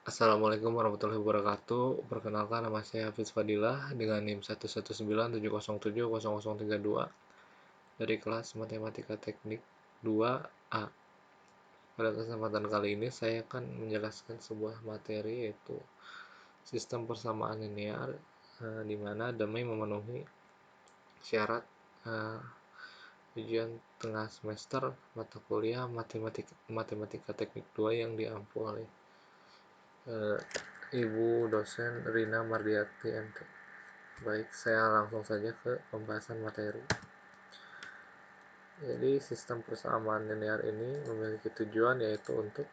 Assalamualaikum warahmatullahi wabarakatuh. Perkenalkan, nama saya Hafiz Fadilah dengan NIM 11970070032 dari kelas Matematika Teknik 2A. Pada kesempatan kali ini saya akan menjelaskan sebuah materi, yaitu sistem persamaan linear, di mana demi memenuhi syarat ujian tengah semester mata kuliah Matematika Teknik 2 yang diampu oleh Ibu dosen Rina Mardiati MT. Baik, saya langsung saja ke pembahasan materi. Jadi sistem persamaan linear ini memiliki tujuan, yaitu untuk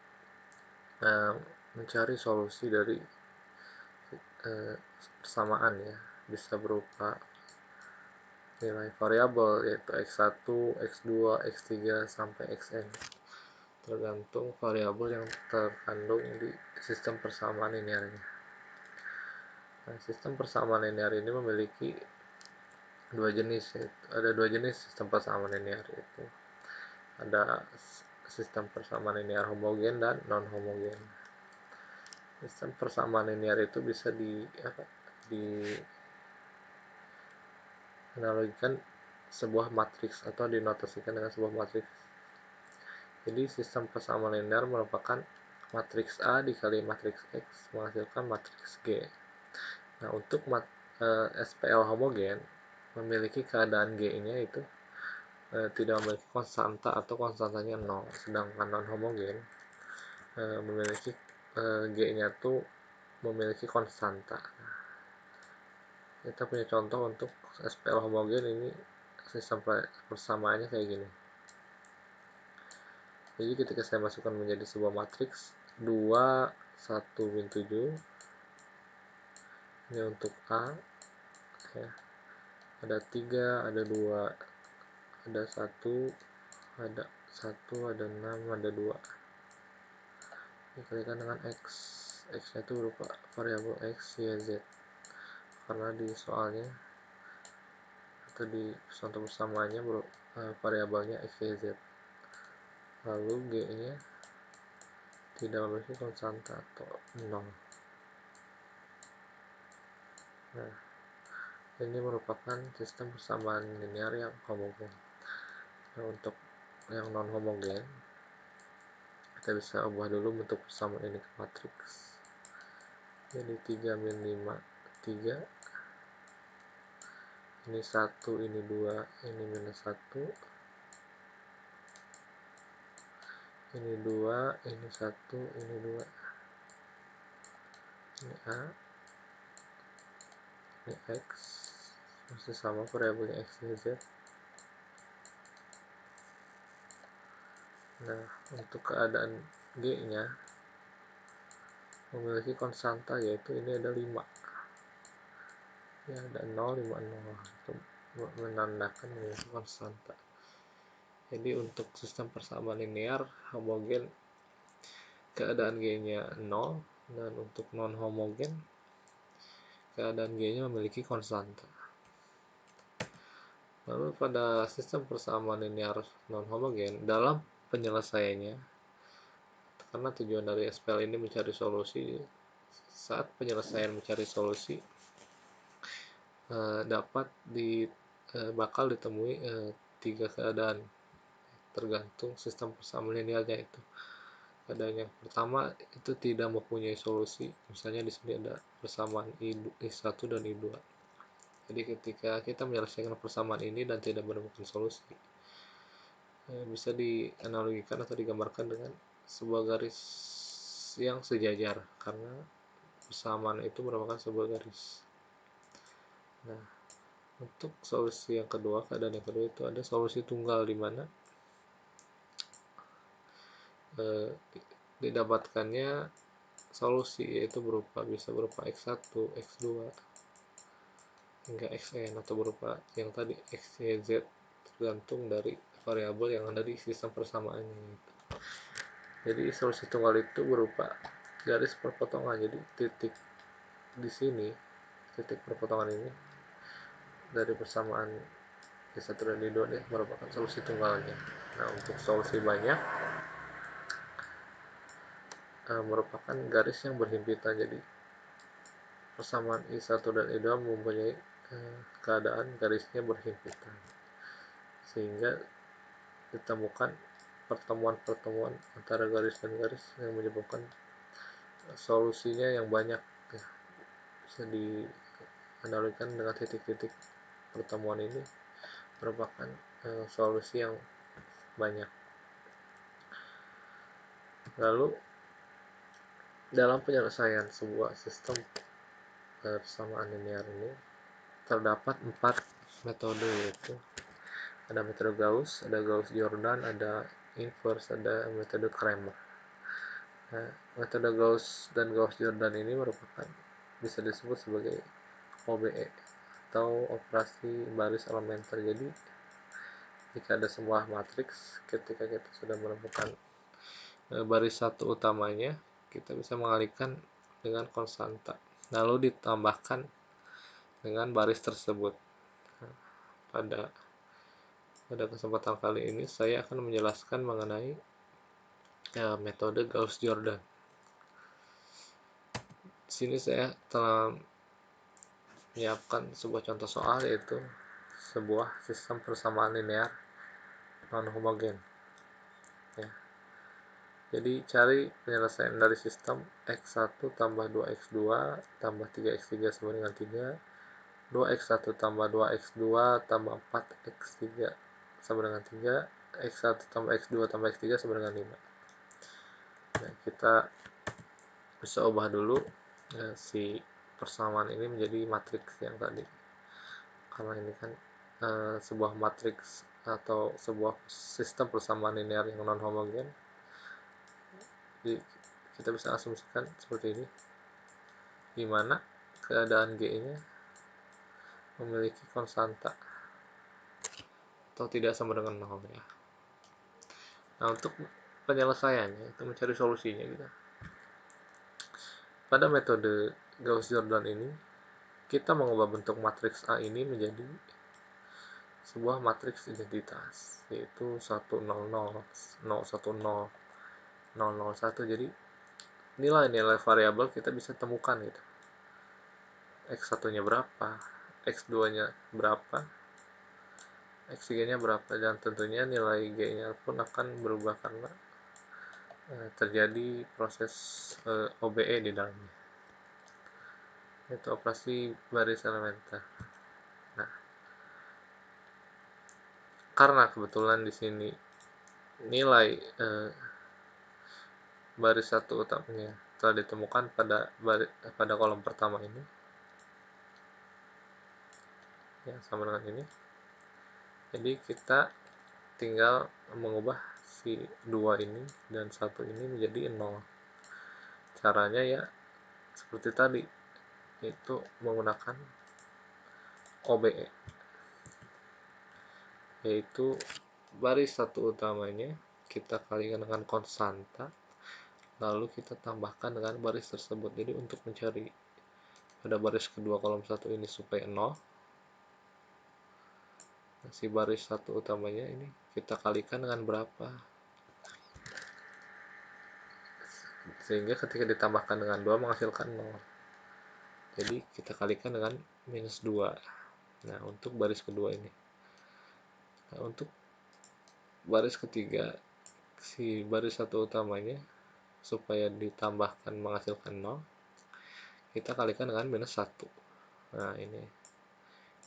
mencari solusi dari persamaan, ya. Bisa berupa nilai variabel, yaitu x1, x2, x3 sampai xn, tergantung variabel yang terkandung di sistem persamaan linearnya. Nah, sistem persamaan linear ini memiliki ada dua jenis sistem persamaan linear, yaitu ada sistem persamaan linear homogen dan non homogen. Sistem persamaan linear itu bisa dianalogikan sebuah matriks atau dinotasikan dengan sebuah matriks. Jadi sistem persamaan linear merupakan matriks A dikali matriks X menghasilkan matriks G. Nah, untuk SPL homogen memiliki keadaan G-nya itu tidak memiliki konstanta atau konstantanya 0, sedangkan non homogen memiliki G-nya tuh memiliki konstanta. Kita punya contoh untuk SPL homogen ini, sistem persamaannya kayak gini. Jadi ketika saya masukkan menjadi sebuah matriks 2, 1, min 7, ini untuk A, ya. Ada 3, ada 2, ada 1, ada 6, ada 2. Dikalikan dengan X. X-nya itu berupa variabel X, Y, Z. Karena di soalnya atau di contoh persamaannya variabelnya X, Y, Z. Lalu G-nya tidak memiliki konstanta atau 0. Nah, ini merupakan sistem persamaan linear yang homogen. Nah, untuk yang non homogen, kita bisa ubah dulu bentuk persamaan ini ke matriks. Jadi 3 min 5, 3. Ini 1, ini 2, ini minus 1. Ini 2, ini 1, ini 2. Ini A, ini X, masih sama variabelnya X, Y, Z. Nah, untuk keadaan G-nya memiliki konstanta, yaitu ini ada 5. Ya, ada 0, 5, 0. Itu menandakan memiliki konstanta. Jadi untuk sistem persamaan linear homogen, keadaan G-nya 0, dan untuk non homogen keadaan G-nya memiliki konstanta. Lalu pada sistem persamaan linear non homogen, dalam penyelesaiannya, karena tujuan dari SPL ini mencari solusi, saat penyelesaian mencari solusi bakal ditemui 3 keadaan, tergantung sistem persamaan linearnya itu. Keadaan yang pertama itu tidak mempunyai solusi, misalnya di sini ada persamaan I1 dan I2. Jadi ketika kita menyelesaikan persamaan ini dan tidak menemukan solusi, bisa dianalogikan atau digambarkan dengan sebuah garis yang sejajar, karena persamaan itu merupakan sebuah garis. Nah, untuk solusi yang kedua, keadaan yang kedua itu ada solusi tunggal, di mana didapatkannya solusi, yaitu bisa berupa x1, x2 hingga xn, atau berupa yang tadi x, y, z, tergantung dari variabel yang ada di sistem persamaannya. Jadi solusi tunggal itu berupa garis perpotongan. Jadi titik di sini, titik perpotongan ini dari persamaan I1 dan I2 ini merupakan solusi tunggalnya. Nah, untuk solusi banyak merupakan garis yang berhimpitan. Jadi persamaan I1 dan I2 mempunyai keadaan garisnya berhimpitan, sehingga ditemukan pertemuan-pertemuan antara garis dan garis yang menyebabkan solusinya yang banyak, ya. Bisa dianalogikan dengan titik-titik pertemuan ini merupakan solusi yang banyak. Lalu dalam penyelesaian sebuah sistem persamaan linear ini terdapat 4 metode, yaitu ada metode Gauss, ada Gauss-Jordan, ada inverse, ada metode Cramer. Nah, metode Gauss dan Gauss-Jordan ini merupakan bisa disebut sebagai OBE atau operasi baris elementer. Jadi jika ada sebuah matriks, ketika kita sudah menemukan baris satu utamanya, kita bisa mengalihkan dengan konstanta, lalu ditambahkan dengan baris tersebut. Pada kesempatan kali ini saya akan menjelaskan mengenai metode Gauss-Jordan. Di sini saya telah menyiapkan sebuah contoh soal, yaitu sebuah sistem persamaan linear non homogen. Ya. Jadi cari penyelesaian dari sistem x1 tambah 2x2 tambah 3x3 sama dengan 3, 2x1 tambah 2x2 tambah 4x3 sama dengan 3, x1 tambah x2 tambah x3 sama dengan 5. Nah, kita bisa ubah dulu si persamaan ini menjadi matriks yang tadi, karena ini kan sebuah matriks atau sebuah sistem persamaan linear yang non homogen. Jadi kita bisa asumsikan seperti ini, di mana keadaan G-nya memiliki konstanta atau tidak sama dengan 0, ya. Nah, untuk penyelesaiannya itu mencari solusinya gitu. Pada metode Gauss-Jordan ini, kita mengubah bentuk matriks A ini menjadi sebuah matriks identitas, yaitu 100, 010, 001. Jadi nilai-nilai variabel kita bisa temukan gitu. X1 nya berapa, X2 nya berapa, X3 nya berapa, dan tentunya nilai G nya pun akan berubah karena terjadi proses OBE di dalamnya, yaitu operasi baris elementer. Nah, karena kebetulan di sini nilai baris satu utamanya telah ditemukan pada kolom pertama ini, ya, sama dengan ini. Jadi kita tinggal mengubah si 2 ini dan 1 ini menjadi 0. Caranya ya seperti tadi, yaitu menggunakan OBE, yaitu baris satu utamanya kita kalikan dengan konstanta, lalu kita tambahkan dengan baris tersebut. Jadi untuk mencari pada baris kedua kolom 1 ini supaya 0, si baris satu utamanya ini kita kalikan dengan berapa, sehingga ketika ditambahkan dengan 2 menghasilkan 0. Jadi kita kalikan dengan minus 2. Nah, untuk baris kedua ini. Nah, untuk baris ketiga, si baris satu utamanya supaya ditambahkan menghasilkan 0, kita kalikan dengan minus 1. Nah, ini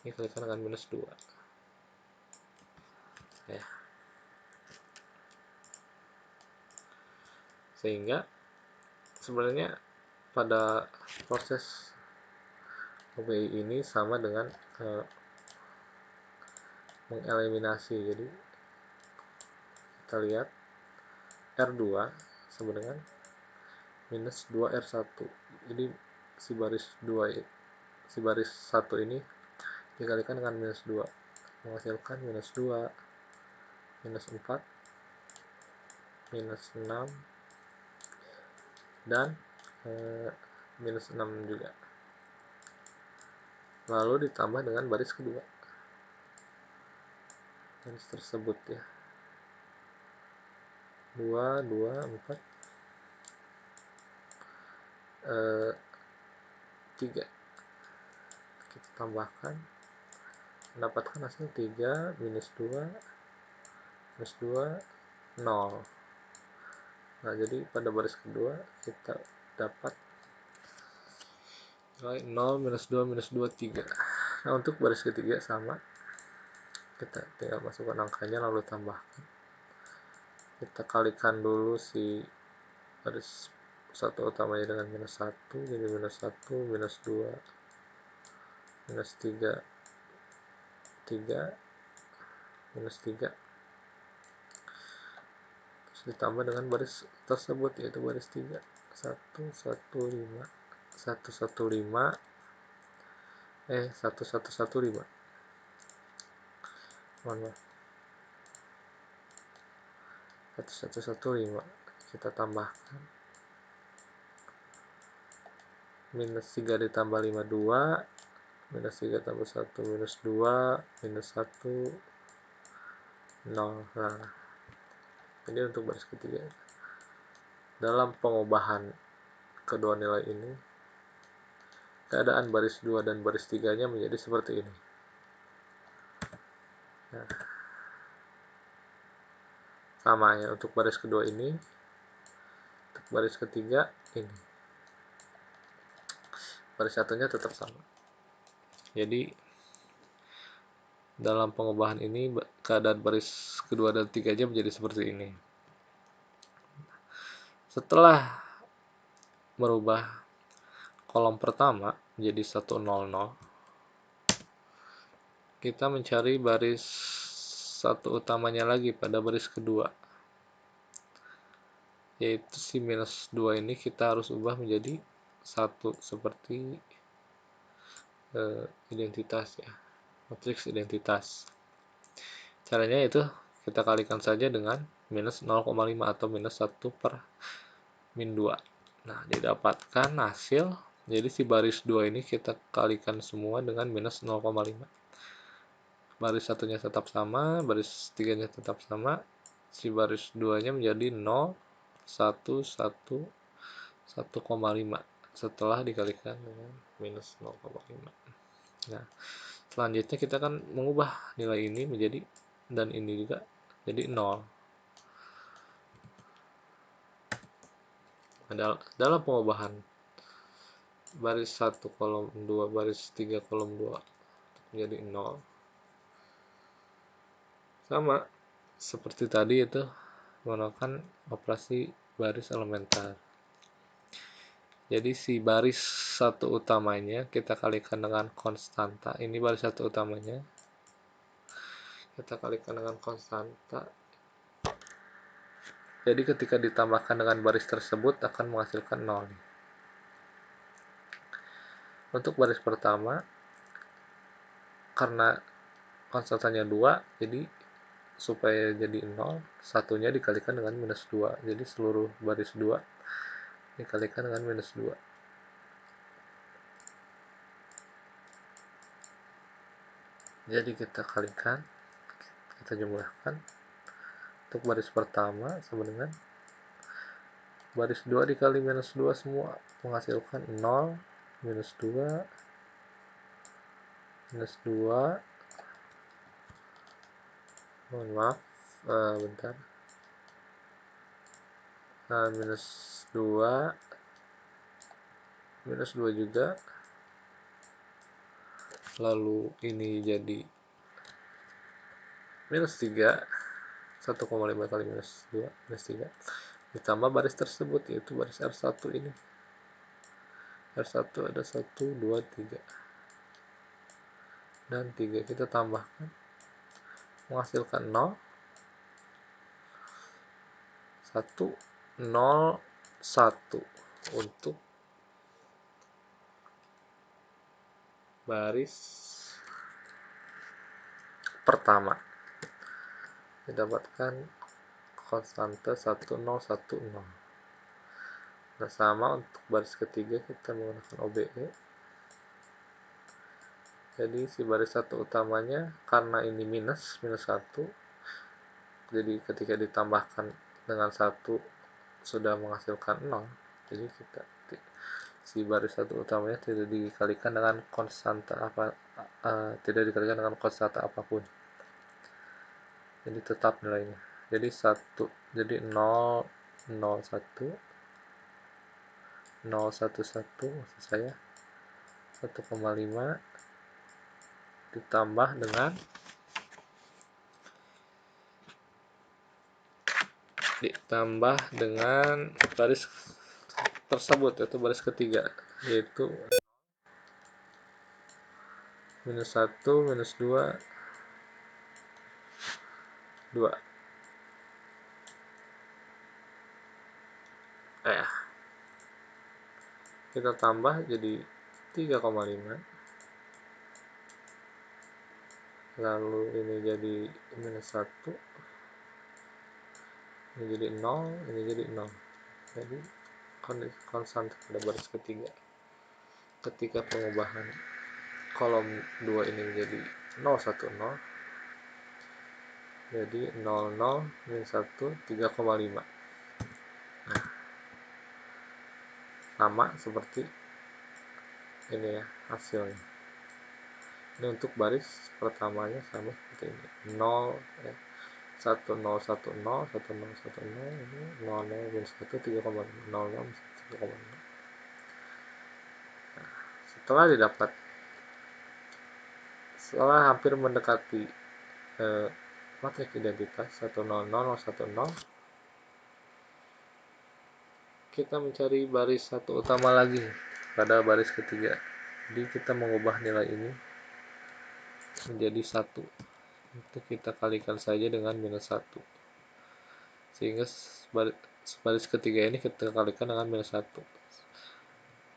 kalikan dengan minus 2, ya. Sehingga sebenarnya pada proses OBI ini sama dengan mengeliminasi. Jadi kita lihat R2 sama dengan minus 2R1. Jadi si baris 1 ini dikalikan dengan minus 2 menghasilkan minus 2, minus 4, minus 6, dan minus 6 juga. Lalu ditambah dengan baris kedua, baris tersebut, ya, 2, 2, 4, 3. Kita tambahkan, mendapatkan hasil 3 minus 2 minus 2 0. Nah, jadi pada baris kedua kita dapat nilai 0 minus 2 minus 2 3. Nah, untuk baris ketiga sama, kita tinggal masukkan angkanya lalu tambahkan. Kita kalikan dulu si baris satu utamanya dengan minus 1, jadi minus 1 minus 2 minus 3 3 minus 3, terus ditambah dengan baris tersebut, yaitu baris 3 1 1 5 1 1 5 1 1 1 5, mohon maaf, 1 1 1 5. Kita tambahkan minus 3 ditambah 5 2, minus 3 tambah 1 minus 2 minus 1 0. Nah, ini untuk baris ketiga. Dalam pengubahan kedua nilai ini, keadaan baris 2 dan baris 3 nya menjadi seperti ini. Nah, sama ya untuk baris kedua ini, untuk baris ketiga ini, baris satunya tetap sama. Jadi dalam pengubahan ini keadaan baris kedua dan 3 nya menjadi seperti ini. Setelah merubah kolom pertama menjadi 100, kita mencari baris satu utamanya lagi pada baris kedua, yaitu si minus 2 ini kita harus ubah menjadi 1 seperti identitas ya, matriks identitas. Caranya itu kita kalikan saja dengan minus 0,5 atau minus 1 per min 2. Nah, didapatkan hasil, jadi si baris 2 ini kita kalikan semua dengan minus 0,5. Baris satunya tetap sama, baris 3 nya tetap sama, si baris 2 nya menjadi 0 1 1 1,5 setelah dikalikan dengan minus 0,5. Nah, selanjutnya kita akan mengubah nilai ini menjadi, dan ini juga jadi 0. Dalam pengubahan baris 1 kolom 2 baris 3 kolom 2 menjadi 0, sama seperti tadi itu menggunakan operasi baris elementer. Jadi si baris satu utamanya kita kalikan dengan konstanta, ini baris satu utamanya kita kalikan dengan konstanta, jadi ketika ditambahkan dengan baris tersebut akan menghasilkan 0. Untuk baris pertama, karena konstantanya 2, jadi supaya jadi 0, satunya dikalikan dengan minus 2, jadi seluruh baris 2 dikalikan dengan minus 2. Jadi kita kalikan, kita jumlahkan. Untuk baris pertama sama dengan baris 2 dikali minus 2 semua menghasilkan 0, minus 2, minus 2, mohon maaf, bentar, minus 2, minus 2 juga, lalu ini jadi minus 3, 1,5 kali minus 2, minus 3, ditambah baris tersebut, yaitu baris R1 ini. R1 ada 1, 2, 3. Dan 3 kita tambahkan, menghasilkan 0, 1, 0, 1 untuk baris pertama. Didapatkan konstanta 1, 0, 1, 0. Nah, sama untuk baris ketiga kita menggunakan OBE. Jadi si baris satu utamanya karena ini minus 1, jadi ketika ditambahkan dengan 1 sudah menghasilkan 0, jadi kita si baris satu utamanya tidak dikalikan dengan konstanta apapun, jadi tetap nilainya. Jadi 0 0 1 0 1 1 maksud saya 1,5 ditambah dengan baris tersebut, yaitu baris ketiga, yaitu minus 1 minus 2 2. Kita tambah jadi 3,5, lalu ini jadi minus 1, ini jadi 0, ini jadi 0. Jadi konstan pada baris ketiga. Ketika pengubahan kolom 2 ini menjadi 0 1 0, jadi 0 0 minus 1 3,5. Nah, sama seperti ini ya hasilnya. Ini untuk baris pertamanya sama seperti ini, 0 ya, 1 0 1 0 1 0 1 0, ini 0 0 minus 1 3,5, 0 0 minus 3,5. Nah, setelah hampir mendekati matriks identitas 1 0 0 1 0, kita mencari baris satu utama lagi pada baris ketiga. Jadi kita mengubah nilai ini menjadi 1. Itu kita kalikan saja dengan minus 1. Sehingga baris ketiga ini kita kalikan dengan minus 1.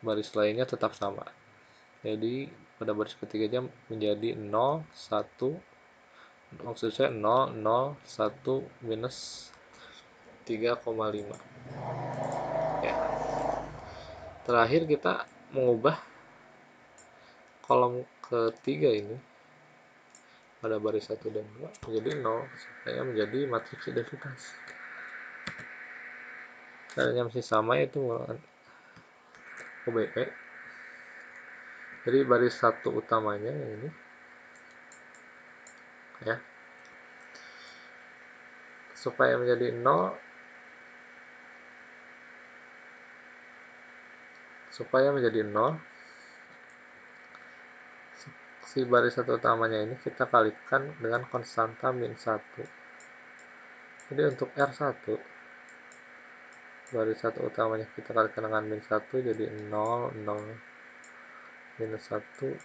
Baris lainnya tetap sama. Jadi pada baris ketiganya menjadi 0, 1, maksud saya 0, 0, 1, minus 3,5. Ya. Terakhir kita mengubah kolom ketiga ini pada baris 1 dan 2 menjadi 0 supaya menjadi matriks identitas. Caranya masih sama, yaitu menggunakan OBE. Jadi baris 1 utamanya ini ya, supaya menjadi 0, si baris 1 utamanya ini kita kalikan dengan konstanta min 1. Jadi untuk R1 baris 1 utamanya kita kalikan dengan min 1, jadi 0 0 minus 1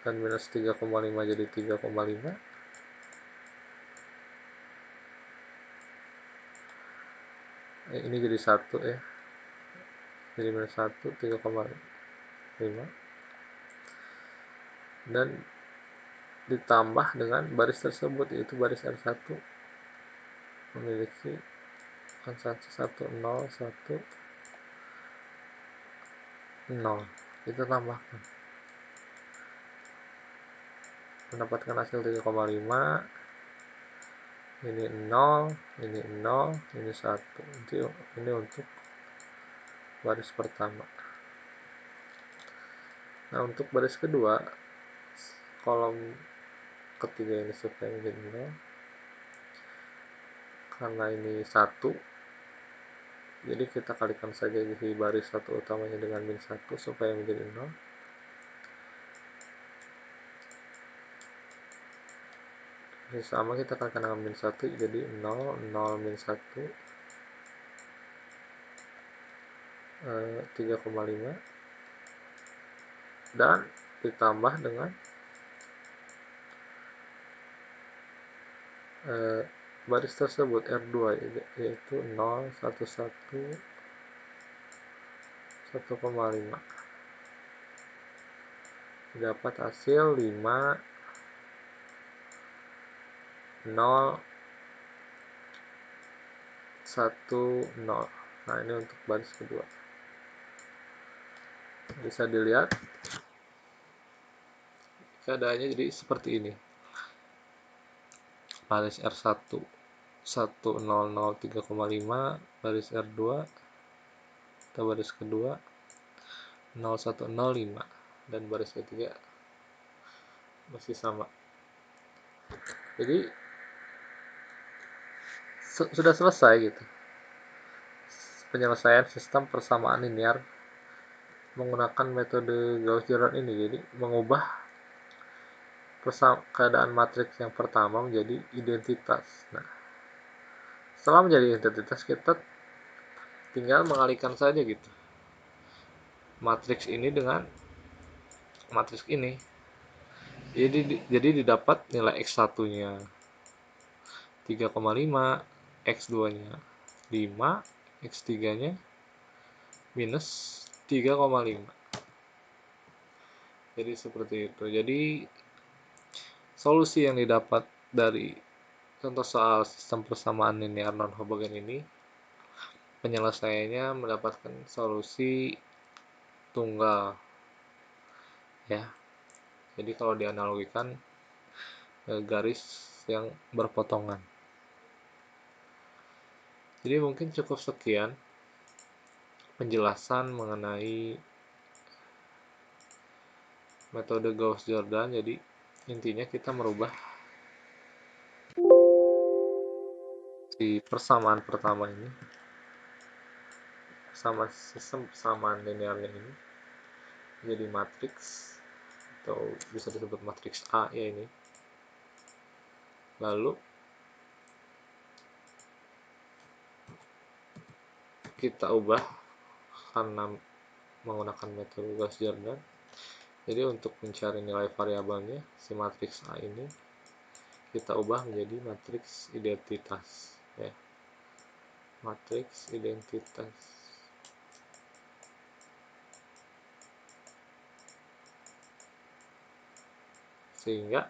dan minus 3,5 jadi 3,5. Ini jadi 1 ya, jadi minus 1 3,5, dan ditambah dengan baris tersebut, yaitu baris R1 memiliki konstanta 1 0 1 0. Kita tambahkan, mendapatkan hasil 3,5. Ini 0, ini 0, ini 1. Ini untuk baris pertama. Nah, untuk baris kedua, kolom ketiga ini supaya menjadi 0, karena ini 1, jadi kita kalikan saja di baris 1 utamanya dengan min 1 supaya menjadi 0. Ini sama, kita kalikan dengan min 1, jadi 0 0 min 1 3,5, dan ditambah dengan baris tersebut R2, yaitu 0 1 1 1,5. Dapat hasil 5 0 1 0. Nah, ini untuk baris kedua. Bisa dilihat keadaannya jadi seperti ini. Baris R1 1 0 0 3,5, baris R2 atau baris kedua 0105 dan baris ketiga masih sama. Jadi sudah selesai gitu penyelesaian sistem persamaan linear menggunakan metode Gauss-Jordan ini. Jadi mengubah keadaan matriks yang pertama menjadi identitas. Nah, setelah menjadi identitas, kita tinggal mengalihkan saja gitu matriks ini dengan matriks ini. Jadi didapat nilai X1 nya 3,5, X2 nya 5, X3 nya minus 3,5. Jadi seperti itu. Jadi solusi yang didapat dari contoh soal sistem persamaan linear non homogen ini, penyelesaiannya mendapatkan solusi tunggal ya. Jadi kalau dianalogikan garis yang berpotongan. Jadi mungkin cukup sekian penjelasan mengenai metode Gauss-Jordan. Jadi intinya kita merubah si persamaan pertama ini sama sistem persamaan linearnya ini jadi matriks atau bisa disebut matriks A ya ini. Lalu kita ubah karena menggunakan metode Gauss-Jordan. Jadi untuk mencari nilai variabelnya si matriks A ini kita ubah menjadi matriks identitas ya. Matriks identitas. Sehingga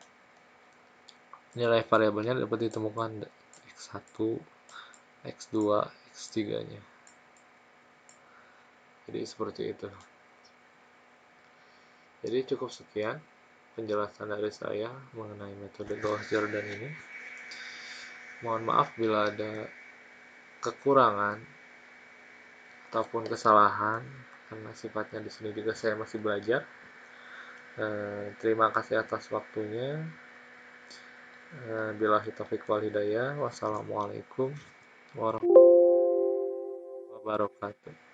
nilai variabelnya dapat ditemukan X1, X2, X3 nya. Jadi seperti itu. Jadi cukup sekian penjelasan dari saya mengenai metode Gauss-Jordan ini. Mohon maaf bila ada kekurangan ataupun kesalahan karena sifatnya di sini juga saya masih belajar. Terima kasih atas waktunya. Billahi taufiq wal hidayah. Wassalamualaikum warahmatullahi wabarakatuh.